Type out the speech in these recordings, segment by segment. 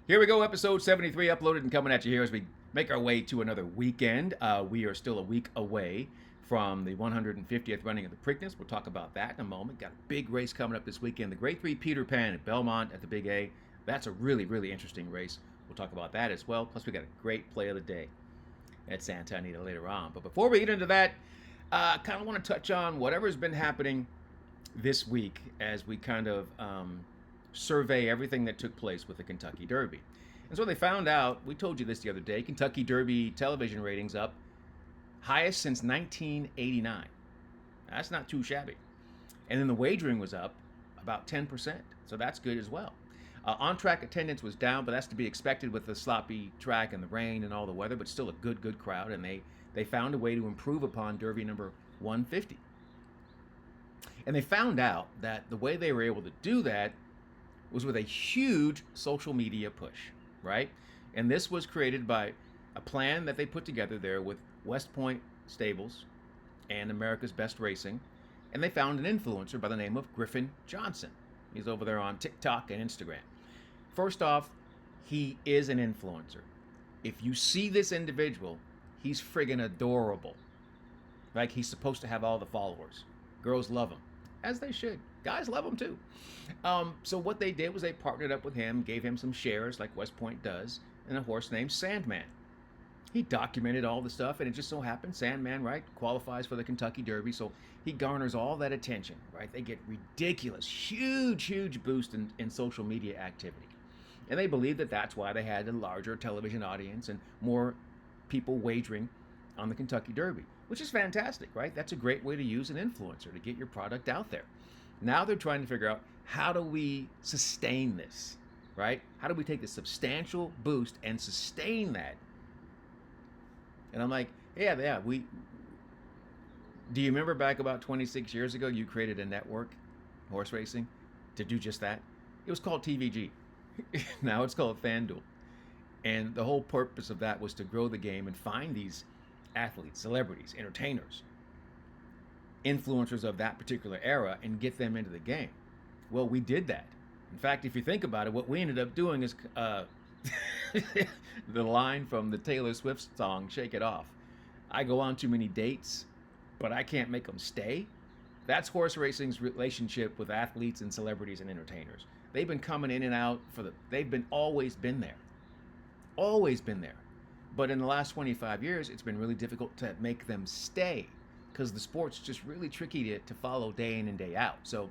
Here we go, episode 73 uploaded and coming at you here as we make our way to another weekend. We are still a week away from the 150th running of the Preakness. We'll talk about that in a moment. Got a big race coming up this weekend, the Grade 3 Peter Pan at Belmont at the Big A. That's a really, really interesting race. We'll talk about that as well. Plus, we got a great play of the day at Santa Anita later on. But before we get into that, kind of want to touch on whatever's been happening this week as we kind of survey everything that took place with the Kentucky Derby. And so they found out, we told you this the other day, Kentucky Derby television ratings up highest since 1989. That's not too shabby. And then the wagering was up about 10%. So that's good as well. On-track attendance was down, but that's to be expected with the sloppy track and the rain and all the weather, but still a good crowd. And they found a way to improve upon Derby number 150. And they found out that the way they were able to do that was with a huge social media push, right? And this was created by a plan that they put together there with West Point Stables and America's Best Racing. And they found an influencer by the name of Griffin Johnson. He's over there on TikTok and Instagram. First off, he is an influencer. If you see this individual, he's friggin' adorable. Like, he's supposed to have all the followers. Girls love him, as they should. Guys love him too. So what they did was they partnered up with him, gave him some shares like West Point does, in a horse named Sandman. He documented all the stuff, and it just so happened Sandman, right, qualifies for the Kentucky Derby, so he garners all that attention, right? They get ridiculous, huge boost in social media activity. And they believe that that's why they had a larger television audience and more people wagering on the Kentucky Derby, which is fantastic, right? That's a great way to use an influencer to get your product out there. Now they're trying to figure out, how do we sustain this, right? How do we take this substantial boost and sustain that? And I'm like, yeah, do you remember back about 26 years ago, you created a network, horse racing, to do just that? It was called TVG. Now it's called FanDuel. And the whole purpose of that was to grow the game and find these athletes, celebrities, entertainers, influencers of that particular era and get them into the game. Well, we did that. In fact, if you think about it, what we ended up doing is the line from the Taylor Swift song, Shake It Off. I go on too many dates, but I can't make them stay. That's horse racing's relationship with athletes and celebrities and entertainers. They've been coming in and out always been there. Always been there. But in the last 25 years, it's been really difficult to make them stay because the sport's just really tricky to follow day in and day out. So,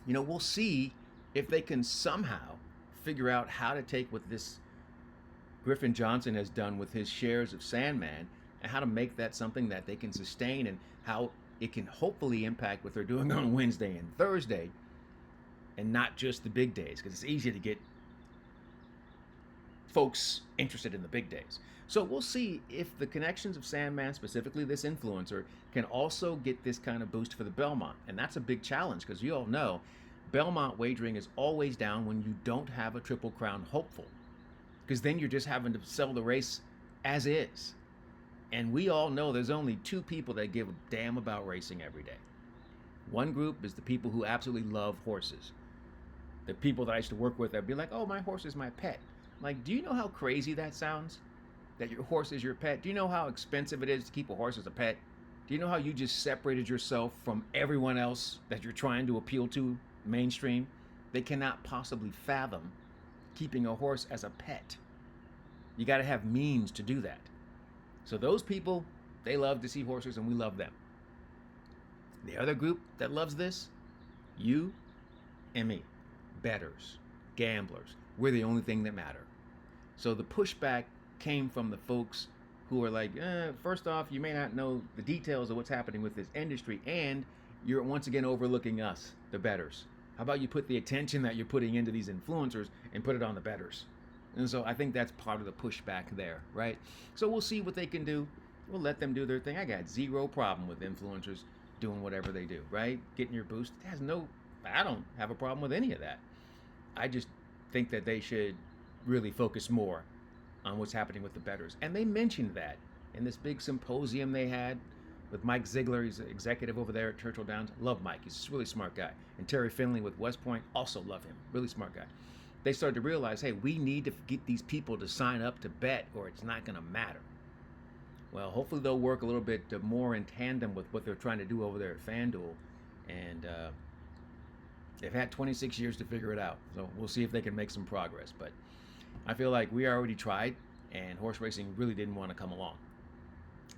we'll see if they can somehow figure out how to take what this Griffin Johnson has done with his shares of Sandman and how to make that something that they can sustain and how it can hopefully impact what they're doing on Wednesday and Thursday and not just the big days, because it's easy to get folks interested in the big days. So we'll see if the connections of Sandman, specifically this influencer, can also get this kind of boost for the Belmont. And that's a big challenge because you all know Belmont wagering is always down when you don't have a Triple Crown hopeful, because then you're just having to sell the race as is. And we all know there's only two people that give a damn about racing every day. One group is the people who absolutely love horses. The people that I used to work with, they'd be like, oh, my horse is my pet. I'm like, do you know how crazy that sounds? That your horse is your pet? Do you know how expensive it is to keep a horse as a pet? Do you know how you just separated yourself from everyone else that you're trying to appeal to mainstream? They cannot possibly fathom keeping a horse as a pet. You got to have means to do that. So those people, they love to see horses and we love them. The other group that loves this, you and me, bettors, gamblers, we're the only thing that matter. So the pushback came from the folks who are like, first off, you may not know the details of what's happening with this industry, and you're once again overlooking us, the bettors. How about you put the attention that you're putting into these influencers and put it on the bettors? And so I think that's part of the pushback there, right? So we'll see what they can do. We'll let them do their thing. I got zero problem with influencers doing whatever they do, right? Getting your boost. I don't have a problem with any of that. I just think that they should really focus more on what's happening with the bettors. And they mentioned that in this big symposium they had with Mike Ziegler. He's an executive over there at Churchill Downs. Love Mike. He's a really smart guy. And Terry Finley with West Point, also love him. Really smart guy. they started to realize, hey, we need to get these people to sign up to bet or it's not going to matter. Well, hopefully they'll work a little bit more in tandem with what they're trying to do over there at FanDuel. And they've had 26 years to figure it out. So we'll see if they can make some progress. But I feel like we already tried, and horse racing really didn't want to come along.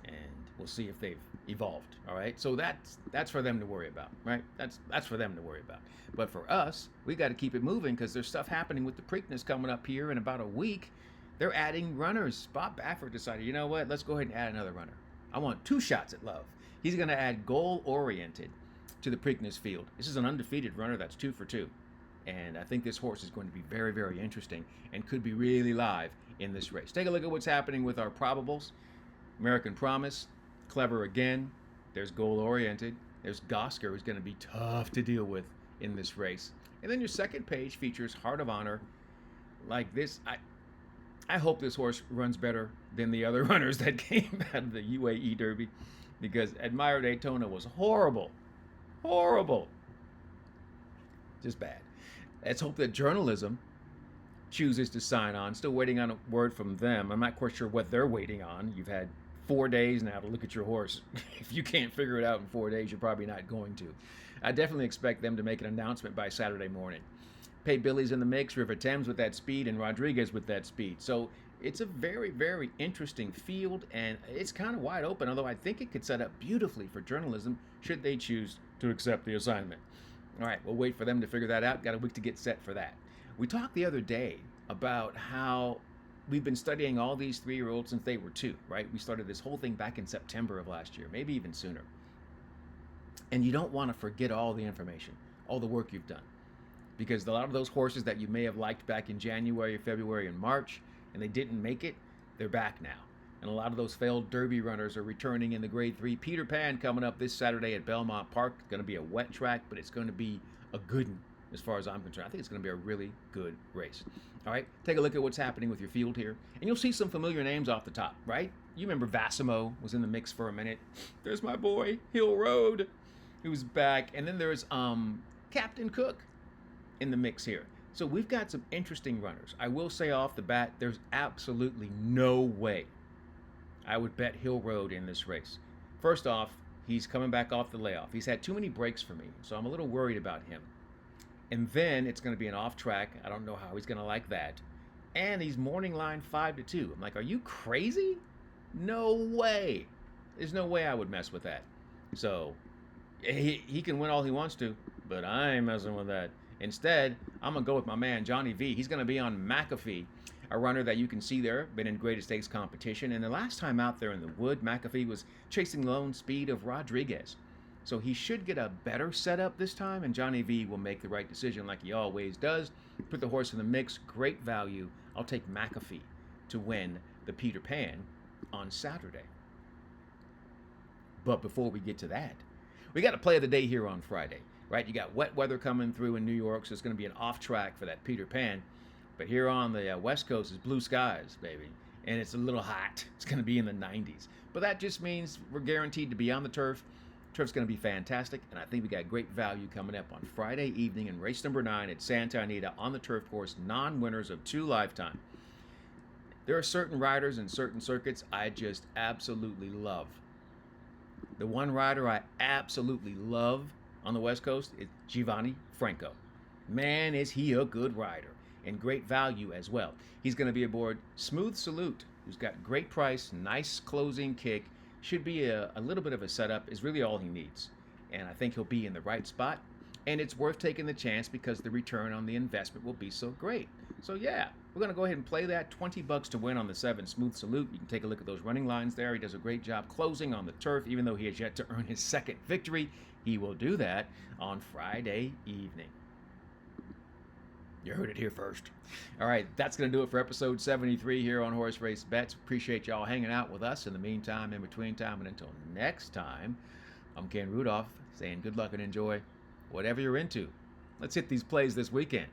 And we'll see if they've evolved. All right. So that's for them to worry about, right? That's for them to worry about. But for us, we got to keep it moving because there's stuff happening with the Preakness coming up here in about a week. They're adding runners. Bob Baffert decided, you know what? Let's go ahead and add another runner. I want 2 shots at love. He's going to add goal-oriented to the Preakness field. This is an undefeated runner that's 2 for 2. And I think this horse is going to be very, very interesting and could be really live in this race. Take a look at what's happening with our probables. American Promise, clever again. There's goal-oriented. There's Gosker, who's going to be tough to deal with in this race. And then your second page features Heart of Honor. Like this, I hope this horse runs better than the other runners that came out of the UAE Derby, because Admire Daytona was horrible. Horrible. Just bad. Let's hope that journalism chooses to sign on. Still waiting on a word from them. I'm not quite sure what they're waiting on. You've had 4 days now to look at your horse. If you can't figure it out in 4 days, you're probably not going to. I definitely expect them to make an announcement by Saturday morning. Pay Billy's in the mix, River Thames with that speed, and Rodriguez with that speed. So it's a very, very interesting field, and it's kind of wide open, although I think it could set up beautifully for journalism should they choose to accept the assignment. All right, we'll wait for them to figure that out. Got a week to get set for that. We talked the other day about how we've been studying all these 3-year-olds since they were 2, right? We started this whole thing back in September of last year, maybe even sooner. And you don't want to forget all the information, all the work you've done. Because a lot of those horses that you may have liked back in January, February, and March, and they didn't make it, they're back now. And a lot of those failed Derby runners are returning in the Grade 3. Peter Pan coming up this Saturday at Belmont Park. It's going to be a wet track, but it's going to be a good one as far as I'm concerned. I think it's going to be a really good race. All right, take a look at what's happening with your field here. And you'll see some familiar names off the top, right? You remember Vassimo was in the mix for a minute. There's my boy, Hill Road, who's back. And then there's Captain Cook in the mix here. So we've got some interesting runners. I will say off the bat, there's absolutely no way I would bet Hill Road in this race. First off, he's coming back off the layoff. He's had too many breaks for me, so I'm a little worried about him. And then it's going to be an off track. I don't know how he's going to like that. And he's morning line 5-2. I'm like, are you crazy? No way. There's no way I would mess with that. So he can win all he wants to, but I ain't messing with that. Instead, I'm going to go with my man, Johnny V. He's going to be on McAfee, a runner that you can see there, been in Greatest Stakes competition. And the last time out there in the wood, McAfee was chasing the lone speed of Rodriguez. So he should get a better setup this time, and Johnny V will make the right decision like he always does. Put the horse in the mix, great value. I'll take McAfee to win the Peter Pan on Saturday. But before we get to that, we got a play of the day here on Friday. Right, you got wet weather coming through in New York, so it's going to be an off track for that Peter Pan. But here on the West Coast is blue skies, baby, and it's a little hot. It's going to be in the 90s. But that just means we're guaranteed to be on the turf. Turf's going to be fantastic, and I think we got great value coming up on Friday evening in race number 9 at Santa Anita on the turf course, non-winners of 2 lifetime. There are certain riders in certain circuits I just absolutely love. The one rider I absolutely love on the West Coast is Giovanni Franco. Man, is he a good rider and great value as well. He's going to be aboard Smooth Salute, who's got great price, nice closing kick, should be a little bit of a setup, is really all he needs. And I think he'll be in the right spot, and it's worth taking the chance because the return on the investment will be so great. So yeah, we're going to go ahead and play that. $20 to win on the 7 Smooth Salute. You can take a look at those running lines there. He does a great job closing on the turf, even though he has yet to earn his second victory. He will do that on Friday evening. You heard it here first. All right, that's going to do it for episode 73 here on Horse Race Bets. Appreciate y'all hanging out with us in the meantime, in between time, and until next time, I'm Ken Rudulph saying good luck and enjoy whatever you're into. Let's hit these plays this weekend.